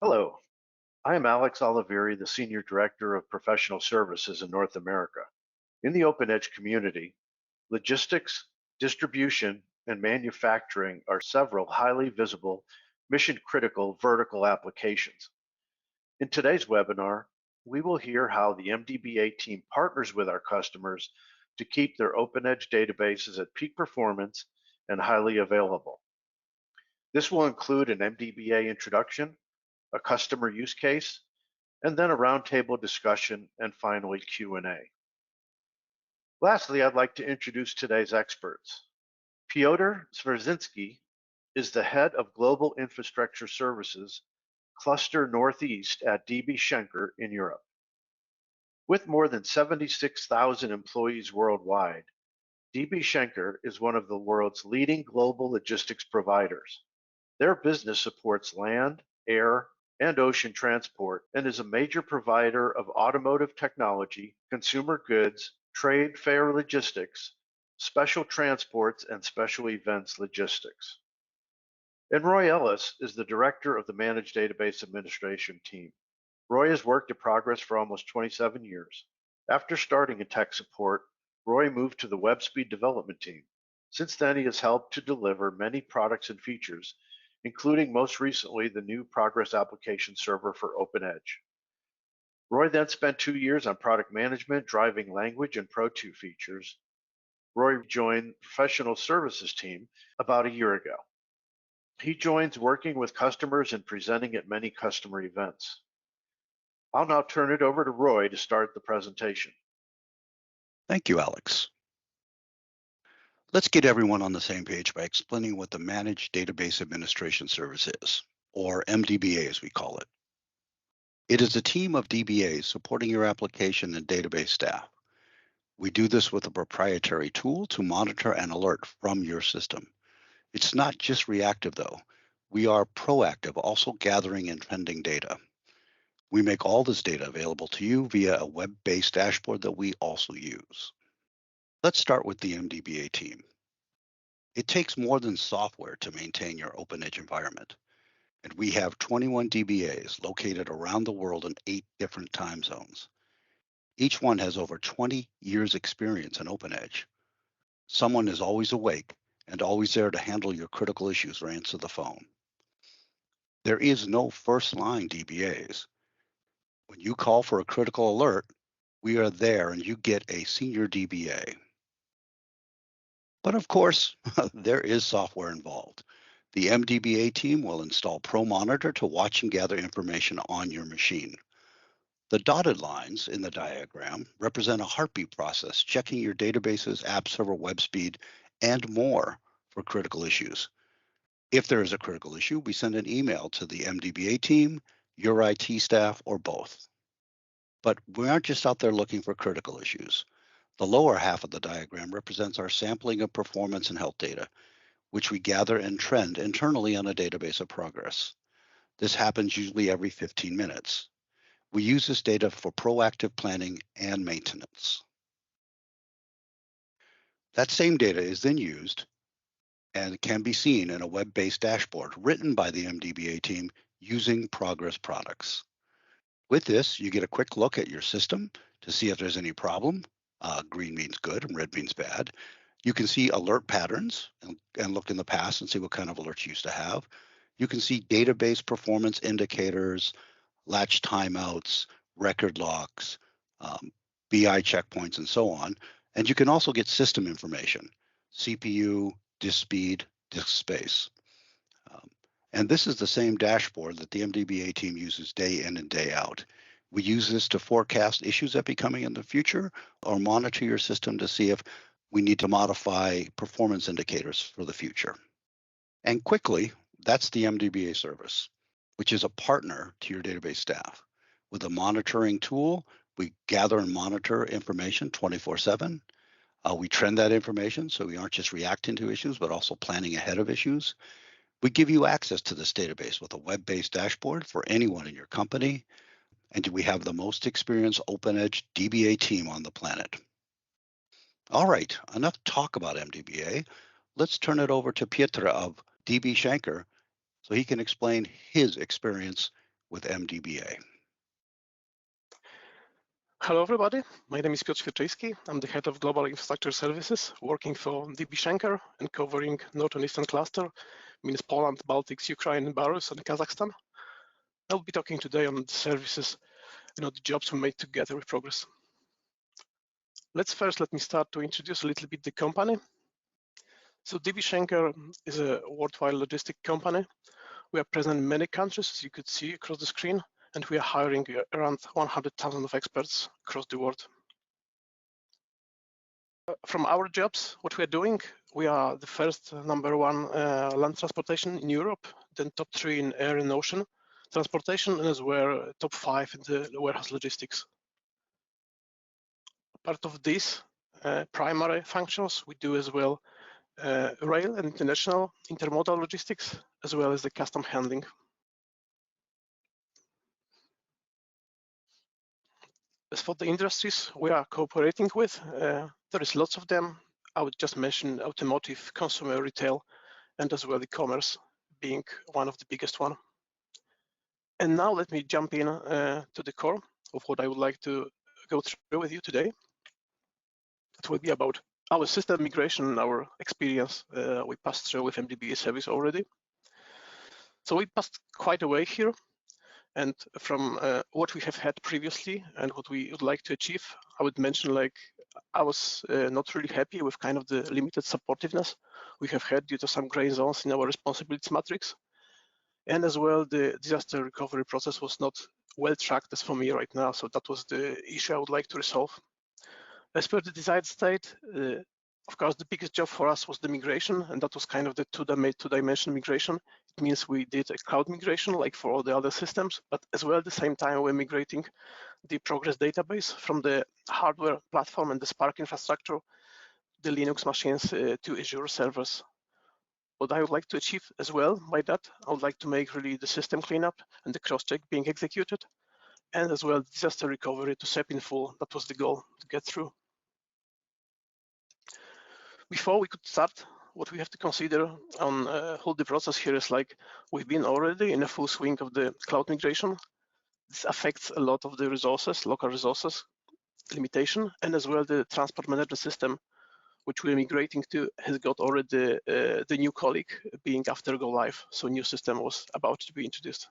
Hello, I am Alex Oliveri, the Senior Director of Professional Services in North America. In the Open Edge community, logistics, distribution, and manufacturing are several highly visible, mission-critical vertical applications. In today's webinar, we will hear how the MDBA team partners with our customers to keep their Open Edge databases at peak performance and highly available. This will include an MDBA introduction, a customer use case, and then a roundtable discussion, and finally Q&A. Lastly, I'd like to introduce today's experts. Piotr Swerzinski is the head of Global Infrastructure Services, Cluster Northeast at DB Schenker in Europe. With more than 76,000 employees worldwide, DB Schenker is one of the world's leading global logistics providers. Their business supports land, air, and ocean transport and is a major provider of automotive technology, consumer goods, trade fair logistics, special transports, and special events logistics. And Roy Ellis is the director of the Managed Database Administration team. Roy has worked at Progress for almost 27 years. After starting in tech support, Roy moved to the WebSpeed development team. Since then, he has helped to deliver many products and features, including most recently the new Progress application server for Open Edge. Roy then spent 2 years on product management, driving language and Pro2 features. Roy joined the professional services team about a year ago. He joins working with customers and presenting at many customer events. I'll now turn it over to Roy to start the presentation. Thank you, Alex. Let's get everyone on the same page by explaining what the Managed Database Administration Service is, or MDBA as we call it. It is a team of DBAs supporting your application and database staff. We do this with a proprietary tool to monitor and alert from your system. It's not just reactive though. We are proactive, also gathering and trending data. We make all this data available to you via a web-based dashboard that we also use. Let's start with the MDBA team. It takes more than software to maintain your Open Edge environment, and we have 21 DBAs located around the world in 8 different time zones. Each one has over 20 years experience in Open Edge. Someone is always awake and always there to handle your critical issues or answer the phone. There is no first-line DBAs. When you call for a critical alert, we are there and you get a senior DBA. But of course, there is software involved. The MDBA team will install ProMonitor to watch and gather information on your machine. The dotted lines in the diagram represent a heartbeat process, checking your databases, app server, web speed, and more for critical issues. If there is a critical issue, we send an email to the MDBA team, your IT staff, or both. But we aren't just out there looking for critical issues. The lower half of the diagram represents our sampling of performance and health data, which we gather and trend internally on a database of Progress. This happens usually every 15 minutes. We use this data for proactive planning and maintenance. That same data is then used and can be seen in a web-based dashboard written by the MDBA team using Progress products. With this, you get a quick look at your system to see if there's any problem. Green means good and red means bad. You can see alert patterns and look in the past and see what kind of alerts you used to have. You can see database performance indicators, latch timeouts, record locks, BI checkpoints, and so on. And you can also get system information, CPU, disk speed, disk space. And this is the same dashboard that the MDBA team uses day in and day out. We use this to forecast issues that be coming in the future or monitor your system to see if we need to modify performance indicators for the future. And quickly, that's the MDBA service, which is a partner to your database staff. With a monitoring tool, we gather and monitor information 24/7. We trend that information so we aren't just reacting to issues, but also planning ahead of issues. We give you access to this database with a web-based dashboard for anyone in your company, and we have the most experienced Open Edge DBA team on the planet. All right, enough talk about MDBA. Let's turn it over to Piotr of DB Schenker so he can explain his experience with MDBA. Hello, everybody. My name is Piotr Świerczyński. I'm the head of Global Infrastructure Services, working for DB Schenker and covering North and Eastern Cluster, means Poland, Baltics, Ukraine, Belarus, and Kazakhstan. I'll be talking today on the services, the jobs we made together with Progress. Let me start to introduce a little bit the company. So DB Schenker is a worldwide logistic company. We are present in many countries, as you could see across the screen, and we are hiring around 100,000 of experts across the world. From our jobs, what we are doing, we are the first #1 land transportation in Europe, then top 3 in air and ocean transportation, and as well top 5 in the warehouse logistics. Part of these primary functions, we do as well rail and international intermodal logistics, as well as the custom handling. As for the industries we are cooperating with, there is lots of them. I would just mention automotive, consumer retail, and as well e-commerce being one of the biggest one. And now let me jump in to the core of what I would like to go through with you today. It will be about our system migration and our experience we passed through with MDBA service already. So we passed quite a way here. And from what we have had previously and what we would like to achieve, I would mention I was not really happy with kind of the limited supportiveness we have had due to some gray zones in our responsibilities matrix. And as well, the disaster recovery process was not well tracked as for me right now. So that was the issue I would like to resolve. As per the desired state, of course, the biggest job for us was the migration, and that was kind of the two-dimensional migration. It means we did a cloud migration like for all the other systems, but as well at the same time, we're migrating the Progress database from the hardware platform and the Spark infrastructure, the Linux machines to Azure servers. What I would like to achieve as well by that, I would like to make really the system cleanup and the cross-check being executed, and as well disaster recovery to SAP in full. That was the goal to get through. Before we could start, what we have to consider on whole the process here is we've been already in a full swing of the cloud migration. This affects a lot of the resources, local resources limitation, and as well the transport management system, which we're migrating to, has got already the new colleague being after go live. So new system was about to be introduced.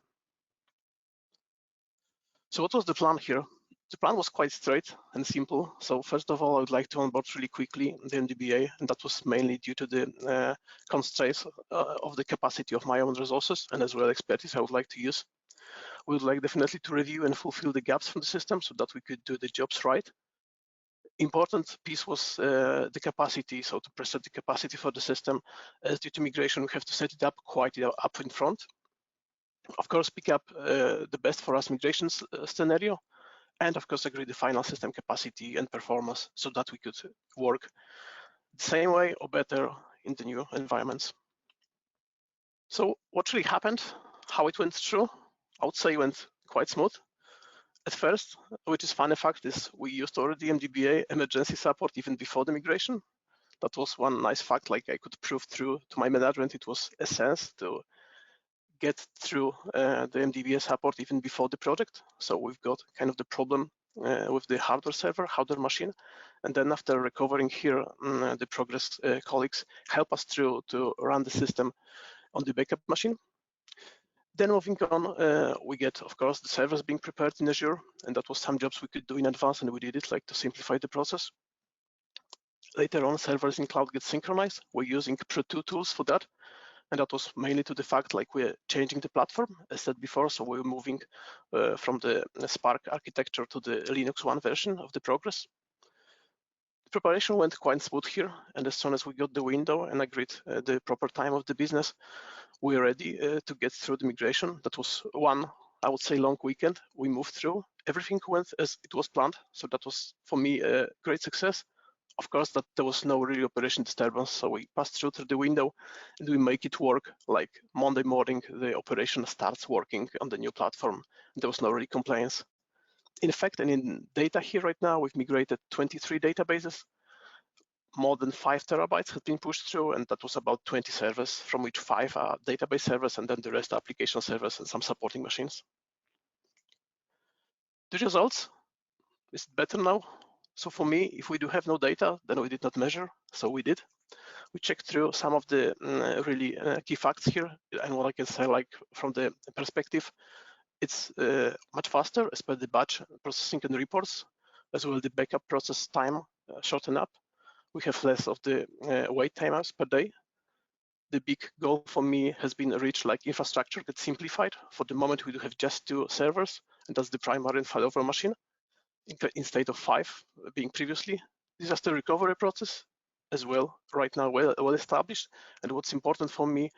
So what was the plan here? The plan was quite straight and simple. So first of all, I would like to onboard really quickly the MDBA, and that was mainly due to the constraints of the capacity of my own resources and as well expertise I would like to use. We would like definitely to review and fulfill the gaps from the system so that we could do the jobs right. Important piece was the capacity, so to preset the capacity for the system. As due to migration, we have to set it up quite up in front. Of course, pick up the best for us migrations scenario, and of course agree the final system capacity and performance so that we could work the same way or better in the new environments. So what really happened, how it went through, I would say it went quite smooth. At first, which is funny fact, is we used already MDBA emergency support even before the migration. That was one nice fact, I could prove through to my management, it was a sense to get through the MDBA support even before the project. So we've got kind of the problem with the hardware server, hardware machine. And then after recovering here, the Progress colleagues help us through to run the system on the backup machine. Then moving on, we get, of course, the servers being prepared in Azure. And that was some jobs we could do in advance, and we did it to simplify the process. Later on, servers in cloud get synchronized. We're using Pro2 tools for that. And that was mainly to the fact we're changing the platform, as said before. So we're moving from the Spark architecture to the Linux One version of the Progress. The preparation went quite smooth here. And as soon as we got the window and agreed the proper time of the business, we're ready to get through the migration. That was one, I would say, long weekend. We moved through. Everything went as it was planned. So that was, for me, a great success. Of course, that there was no really operation disturbance, so we passed through the window and we make it work. Monday morning, the operation starts working on the new platform. There was no really complaints. In fact, and in data here right now, we've migrated 23 databases. More than 5 terabytes have been pushed through, and that was about 20 servers, from which 5 are database servers, and then the rest are application servers and some supporting machines. the results is better now. So for me, if we do have no data, then we did not measure. So we did. We checked through some of the really key facts here, and what I can say, like from the perspective, it's much faster as per the batch processing and reports, as well the backup process time shortened up. We have less of the wait times per day. The big goal for me has been reached, like infrastructure gets simplified. For the moment, we do have just 2 servers, and that's the primary failover machine instead of 5 being previously. Disaster recovery process as well, right now well established. And what's important for me,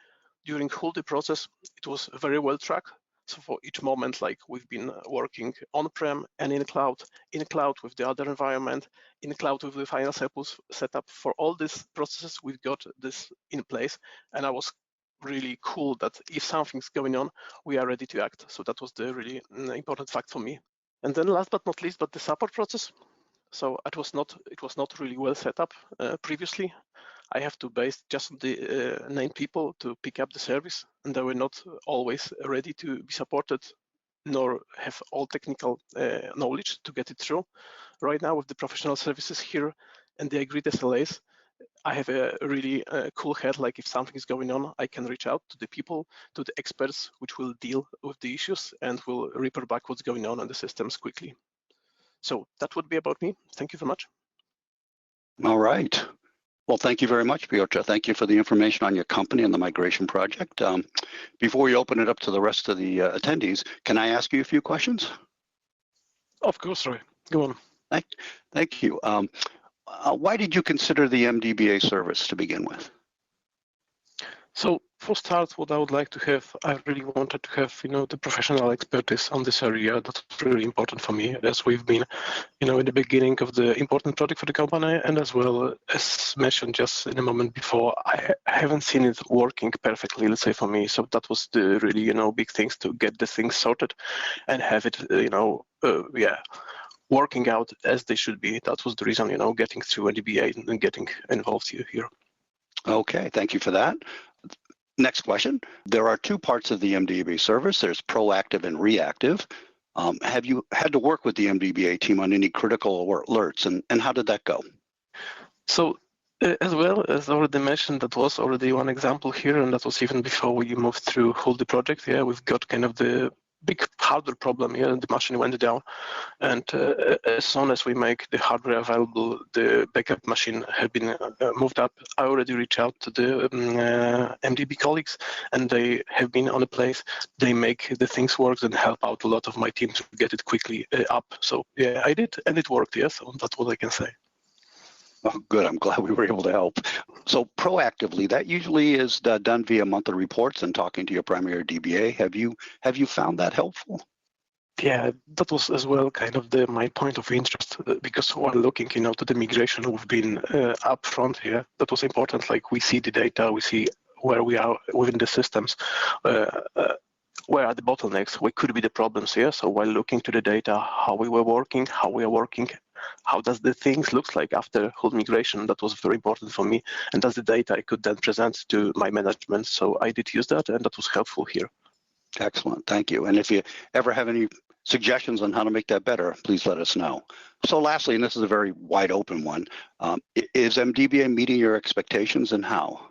during whole the process, it was very well tracked. So for each moment, like we've been working on-prem and in cloud with the other environment, in cloud with the final samples setup. For all these processes, we've got this in place. And I was really cool that if something's going on, we are ready to act. So that was the really important fact for me. And then last but not least, but the support process. So it was not really well set up previously. I have to base just the 9 people to pick up the service, and they were not always ready to be supported, nor have all technical knowledge to get it through. Right now with the professional services here and the agreed SLAs, I have a really cool head, like if something is going on, I can reach out to the people, to the experts, which will deal with the issues and will report back what's going on the systems quickly. So that would be about me. Thank you very much. All right. Well, thank you very much, Piotr. Thank you for the information on your company and the migration project. Before we open it up to the rest of the attendees, can I ask you a few questions? Of course, Roy. Go on. Thank you. Why did you consider the MDBA service to begin with? So for start, what I would like to have, I really wanted to have, the professional expertise on this area. That's really important for me, as we've been, in the beginning of the important project for the company, and as well as mentioned just in a moment before, I haven't seen it working perfectly, let's say, for me. So that was the really, big things to get the things sorted and have it, working out as they should be. That was the reason, getting through MDBA and getting involved here. Okay, thank you for that. Next question. There are 2 parts of the MDBA service. There's proactive and reactive. Have you had to work with the MDBA team on any critical alerts, and how did that go? So as well as already mentioned, that was already one example here, and that was even before we moved through whole the project. Yeah, we've got kind of the big hardware problem here, and the machine went down. And as soon as we make the hardware available, the backup machine had been moved up. I already reached out to the MDB colleagues, and they have been on a place. They make the things work and help out a lot of my team to get it quickly up. So yeah, I did, and it worked. Yes, so that's what I can say. Oh, good. I'm glad we were able to help. So proactively, that usually is done via monthly reports and talking to your primary DBA. Have you found that helpful? Yeah, that was as well kind of my point of interest, because while looking, to the migration, we've been upfront here. That was important. Like we see the data, we see where we are within the systems. Where are the bottlenecks? What could be the problems here? So while looking to the data, how we were working, how we are working, how does the things look like after whole migration? That was very important for me. And that's the data I could then present to my management. So I did use that, and that was helpful here. Excellent, thank you. And if you ever have any suggestions on how to make that better, please let us know. So lastly, and this is a very wide open one, is MDBA meeting your expectations, and how?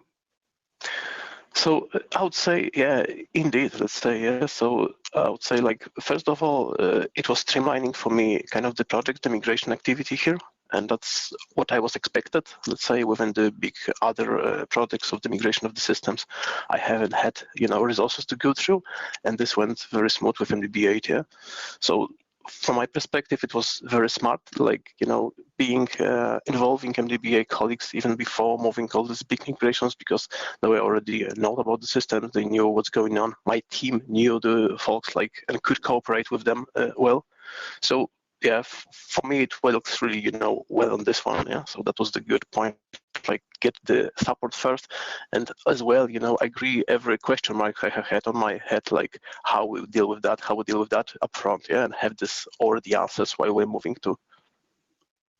So I would say, yeah, indeed, let's say, yeah. So I would say, like, first of all, it was streamlining for me kind of the project, the migration activity here. And that's what I was expected, let's say, within the big other projects of the migration of the systems. I haven't had, resources to go through, and this went very smooth with MDBA, yeah. So from my perspective, it was very smart, like, being involving MDBA colleagues even before moving all these big migrations, because they were already know about the system, they knew what's going on. My team knew the folks, like, and could cooperate with them well. So yeah, for me, it works really, well on this one. Yeah, so that was the good point. Like, get the support first, and as well, agree every question mark I have had on my head, like how we deal with that, up front, yeah, and have this already answers while we're moving to.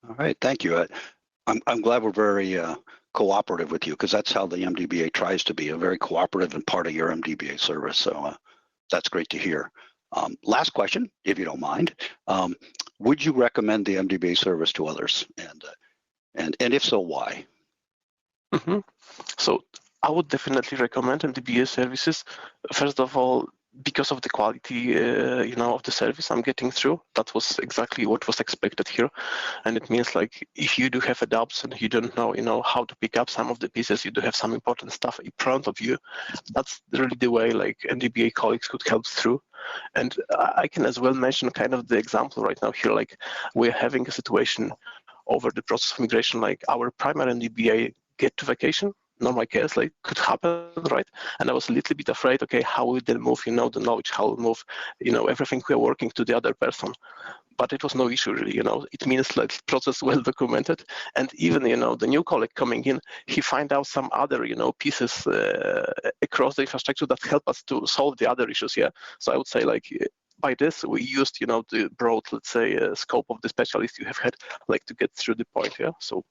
All right, thank you. I'm glad we're very cooperative with you, because that's how the MDBA tries to be, a very cooperative and part of your MDBA service. So that's great to hear. Last question, if you don't mind. Would you recommend the MDBA service to others? And if so, why? Mm-hmm. So I would definitely recommend MDBA services. First of all, because of the quality, of the service I'm getting through. That was exactly what was expected here, and it means like if you do have doubts and you don't know, how to pick up some of the pieces, you do have some important stuff in front of you. That's really the way like MDBA colleagues could help through. And I can as well mention kind of the example right now here. Like we're having a situation over the process of migration, like our primary MDBA get to vacation. Normal case like could happen, right? And I was a little bit afraid, okay, how will they move, the knowledge, how will move, everything we are working to the other person. But it was no issue really, it means like process well documented. And even, the new colleague coming in, he find out some other, pieces across the infrastructure that help us to solve the other issues, yeah? So I would say like, by this, we used, the broad, let's say, scope of the specialist you have had, like to get through the point, yeah? So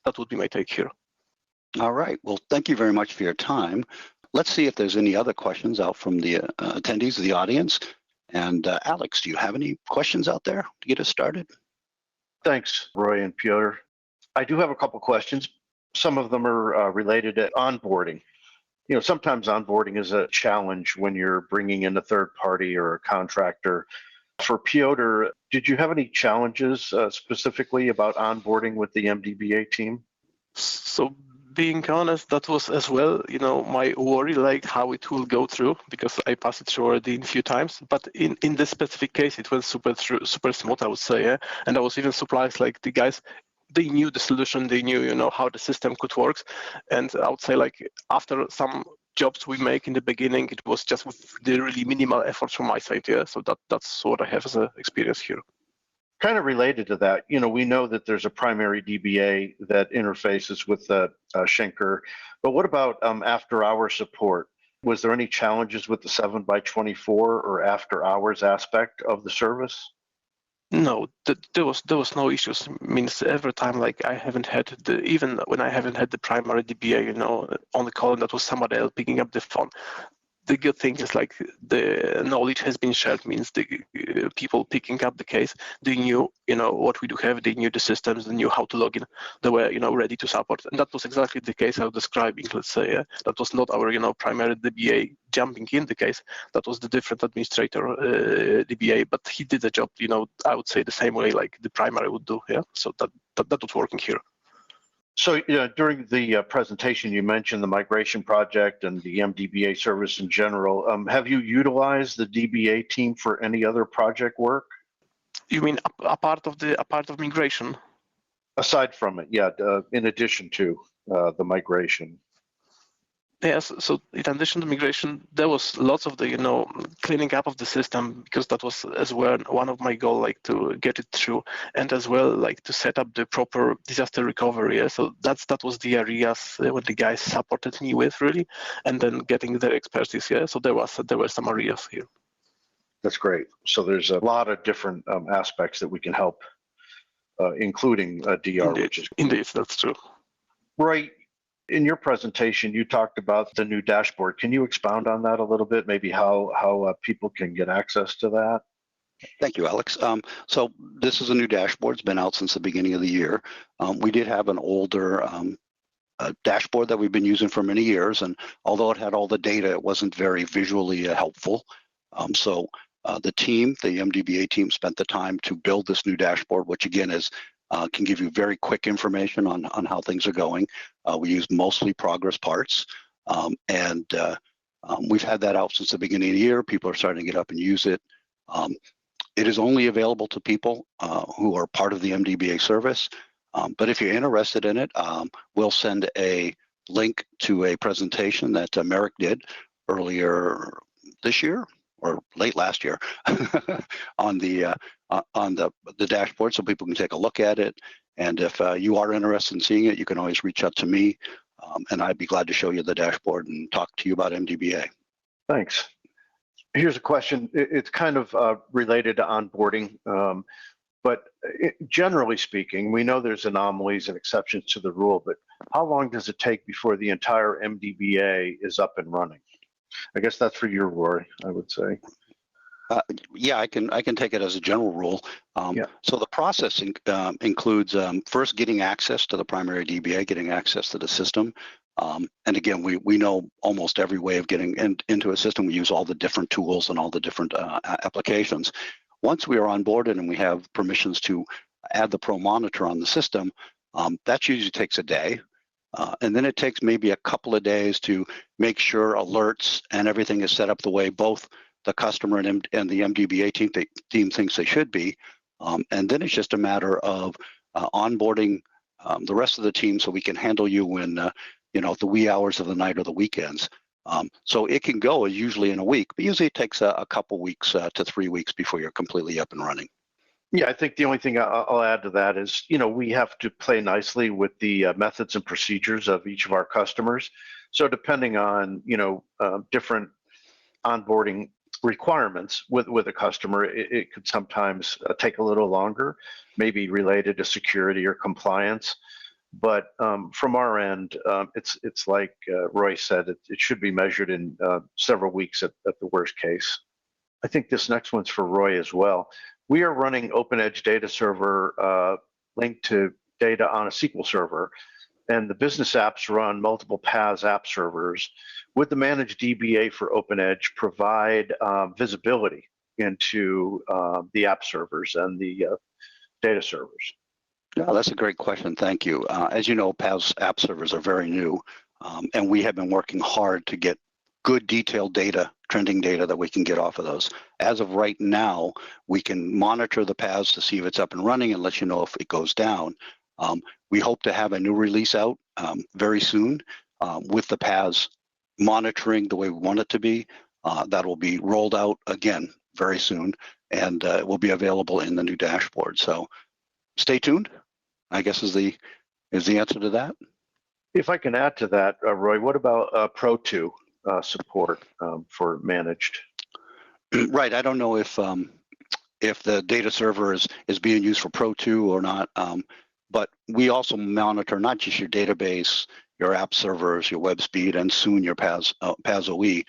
that would be my take here. All right. Well, thank you very much for your time. Let's see if there's any other questions out from the attendees of the audience. And Alex, do you have any questions out there to get us started? Thanks, Roy and Piotr. I do have a couple questions. Some of them are related to onboarding. Sometimes onboarding is a challenge when you're bringing in a third party or a contractor. For Piotr, did you have any challenges specifically about onboarding with the MDBA team? So being honest, that was as well, my worry, like how it will go through, because I passed it through already a few times. But in this specific case, it went super smooth, I would say. Yeah? And I was even surprised, like the guys, they knew the solution, they knew, how the system could work. And I would say like after some jobs we make in the beginning, it was just with the really minimal effort from my side. Yeah. So that's what I have as an experience here. Kind of related to that, we know that there's a primary DBA that interfaces with Schenker, but what about after-hour support? Was there any challenges with the 7x24 or after-hours aspect of the service? No, there was no issues. Means every time, like I haven't had even when I haven't had the primary DBA, on the call, and that was somebody else picking up the phone. The good thing is like the knowledge has been shared, means the people picking up the case, they knew, what we do have, they knew the systems, they knew how to log in, they were, ready to support. And that was exactly the case I was describing, let's say. That was not our, primary DBA jumping in the case, that was the different administrator DBA, but he did the job, I would say the same way like the primary would do, yeah? So that was working here. So during the presentation, you mentioned the migration project and the MDBA service in general. Have you utilized the DBA team for any other project work? You mean a part of migration? Aside from it, yeah. In addition to the migration. Yes, so in addition to migration, there was lots of the, cleaning up of the system, because that was as well one of my goals, like to get it through, and as well like to set up the proper disaster recovery. Yeah? So that was the areas what the guys supported me with really, and then getting their expertise. Yeah, so there were some areas here. That's great. So there's a lot of different aspects that we can help, including DR, which is indeed, that's true. Right. In your presentation, you talked about the new dashboard. Can you expound on that a little bit? Maybe how people can get access to that? Thank you, Alex. So this is a new dashboard. It's been out since the beginning of the year. We did have an older dashboard that we've been using for many years, and although it had all the data, it wasn't very visually helpful. So the MDBA team spent the time to build this new dashboard, which again is can give you very quick information on how things are going. We use mostly progress parts, and we've had that out since the beginning of the year. People are starting to get up and use it. It is only available to people who are part of the MDBA service, but if you're interested in it, we'll send a link to a presentation that Merrick did earlier this year or late last year on the dashboard, so people can take a look at it. And if you are interested in seeing it, you can always reach out to me, and I'd be glad to show you the dashboard and talk to you about MDBA. Thanks. Here's a question. It's kind of related to onboarding, but generally speaking, we know there's anomalies and exceptions to the rule, but how long does it take before the entire MDBA is up and running? I guess that's for you, Roy, I would say. Yeah, I can take it as a general rule. Yeah. So the process includes first getting access to the primary DBA, getting access to the system. And again, we know almost every way of getting into a system. We use all the different tools and all the different applications. Once we are onboarded and we have permissions to add the Pro Monitor on the system, that usually takes a day. And then it takes maybe a couple of days to make sure alerts and everything is set up the way both the customer and the MDBA team thinks they should be. And then it's just a matter of onboarding the rest of the team so we can handle you when, the wee hours of the night or the weekends. So it can go usually in a week, but usually it takes a couple weeks to 3 weeks before you're completely up and running. Yeah, I think the only thing I'll add to that is, we have to play nicely with the methods and procedures of each of our customers. So depending on, different onboarding requirements with a customer, it could sometimes take a little longer, maybe related to security or compliance. But from our end, it's like Roy said, it should be measured in several weeks at the worst case. I think this next one's for Roy as well. We are running OpenEdge data server linked to data on a SQL server, and the business apps run multiple PaaS app servers. Would the managed DBA for OpenEdge provide visibility into the app servers and the data servers? Yeah, that's a great question. Thank you. As you know, PaaS app servers are very new, and we have been working hard to get good detailed data, trending data that we can get off of those. As of right now, we can monitor the PaaS to see if it's up and running and let you know if it goes down. We hope to have a new release out very soon with the PaaS monitoring the way we want it to be. That will be rolled out again very soon, and it will be available in the new dashboard. So stay tuned, I guess is the answer to that. If I can add to that, Roy, what about Pro2 support for managed? Right, I don't know if the data server is being used for Pro2 or not, but we also monitor not just your database, your app servers, your web speed, and soon your PaaS OE.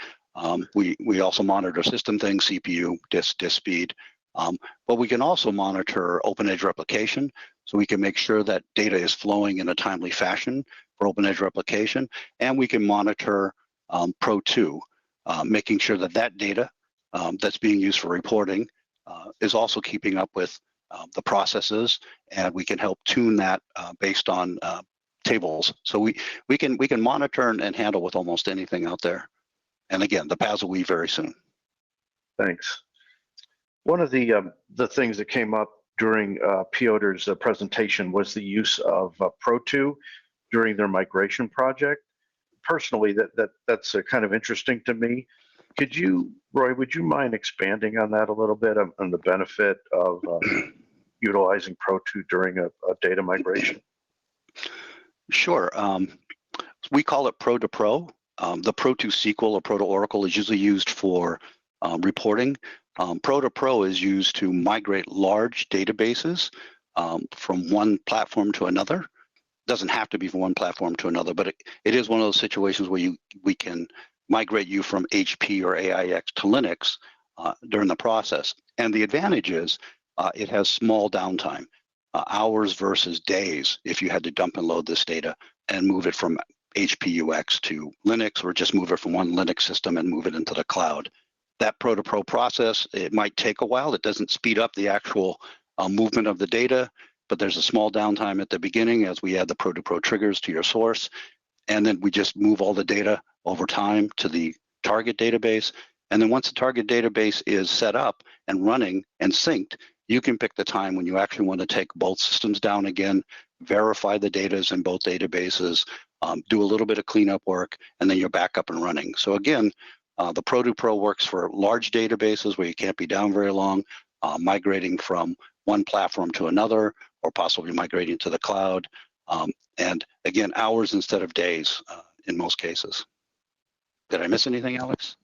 We also monitor system things, CPU, disk speed, but we can also monitor OpenEdge replication, so we can make sure that data is flowing in a timely fashion for OpenEdge replication, and we can monitor Pro2, making sure that data that's being used for reporting is also keeping up with the processes, and we can help tune that based on tables. So we can monitor and handle with almost anything out there. And again, the PaaS will be very soon. Thanks. One of the things that came up during Piotr's presentation was the use of Pro2 during their migration project. Personally, that's kind of interesting to me. Could you, Roy, would you mind expanding on that a little bit, on the benefit of utilizing Pro2 during a data migration? Sure. We call it Pro to Pro. The Pro2 SQL or Pro to Oracle is usually used for reporting. Pro to Pro is used to migrate large databases from one platform to another. Doesn't have to be from one platform to another, but it is one of those situations where we can migrate you from HP or AIX to Linux during the process. And the advantage is it has small downtime, hours versus days if you had to dump and load this data and move it from HPUX to Linux, or just move it from one Linux system and move it into the cloud. That Pro to Pro process, it might take a while. It doesn't speed up the actual movement of the data, but there's a small downtime at the beginning as we add the Pro to Pro triggers to your source. And then we just move all the data over time to the target database. And then once the target database is set up and running and synced, you can pick the time when you actually want to take both systems down again, verify the data is in both databases, do a little bit of cleanup work, and then you're back up and running. So again, the Pro to Pro works for large databases where you can't be down very long, migrating from one platform to another, or possibly migrating to the cloud. And again, hours instead of days in most cases. Did I miss anything, Alex?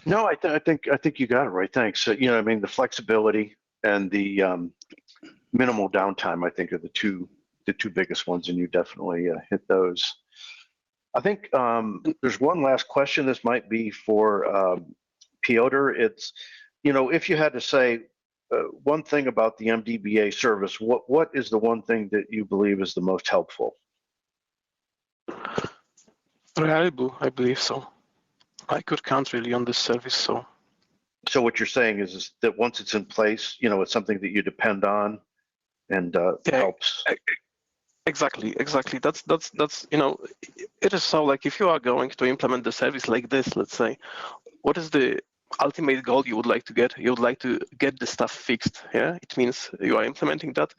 No, I think you got it right. Thanks. The flexibility and the minimal downtime, I think, are the two biggest ones, and you definitely hit those. I think there's one last question. This might be for Piotr. It's you know, if you had to say one thing about the MDBA service, what is the one thing that you believe is the most helpful? Reliable, I believe so. I could count really on this service, so. So what you're saying is that once it's in place, you know, it's something that you depend on and helps. Exactly. That's you know, it is so like if you are going to implement the service like this, let's say, what is the ultimate goal you would like to get? You would like to get the stuff fixed. Yeah, it means you are implementing that,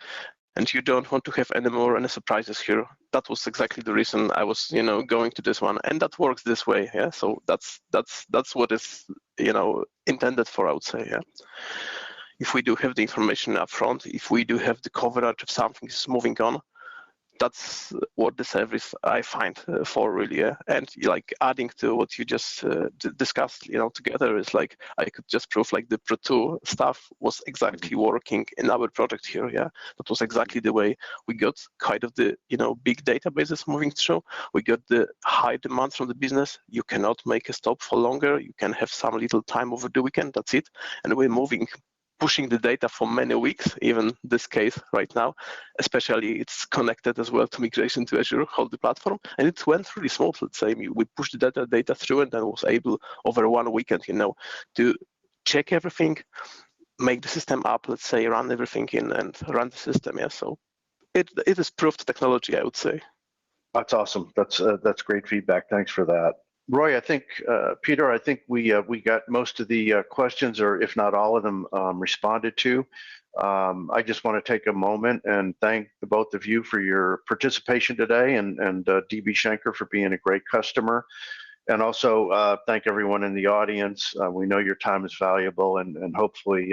and you don't want to have any surprises here. That was exactly the reason I was, you know, going to this one, and that works this way. Yeah, so that's what is, you know, intended for, I would say. Yeah. If we do have the information up front, if we do have the coverage of something is moving on, that's what the service I find for really. Yeah. And like adding to what you just discussed, you know, together is like I could just prove like the Pro2 stuff was exactly working in our project here. Yeah, that was exactly the way we got kind of the, you know, big databases moving through. We got the high demand from the business. You cannot make a stop for longer. You can have some little time over the weekend. That's it. And we're pushing the data for many weeks, even this case right now, especially it's connected as well to migration to Azure, whole the platform, and it went really smooth. Let's say we pushed the data through and then was able over one weekend, you know, to check everything, make the system up, let's say, run everything in and run the system. Yeah, so it is proved technology, I would say. That's awesome. That's great feedback. Thanks for that. Roy, I think, Peter, I think we got most of the questions, or if not all of them, responded to. I just want to take a moment and thank the both of you for your participation today, and DB Schenker for being a great customer. And also thank everyone in the audience. We know your time is valuable, and hopefully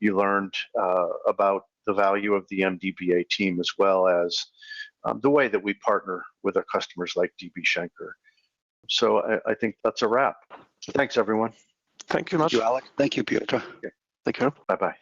you learned about the value of the MDBA team, as well as the way that we partner with our customers like DB Schenker. So I think that's a wrap. Thanks, everyone. Thank you much. Thank you, Alex. Thank you, Piotr. Take care. Bye-bye.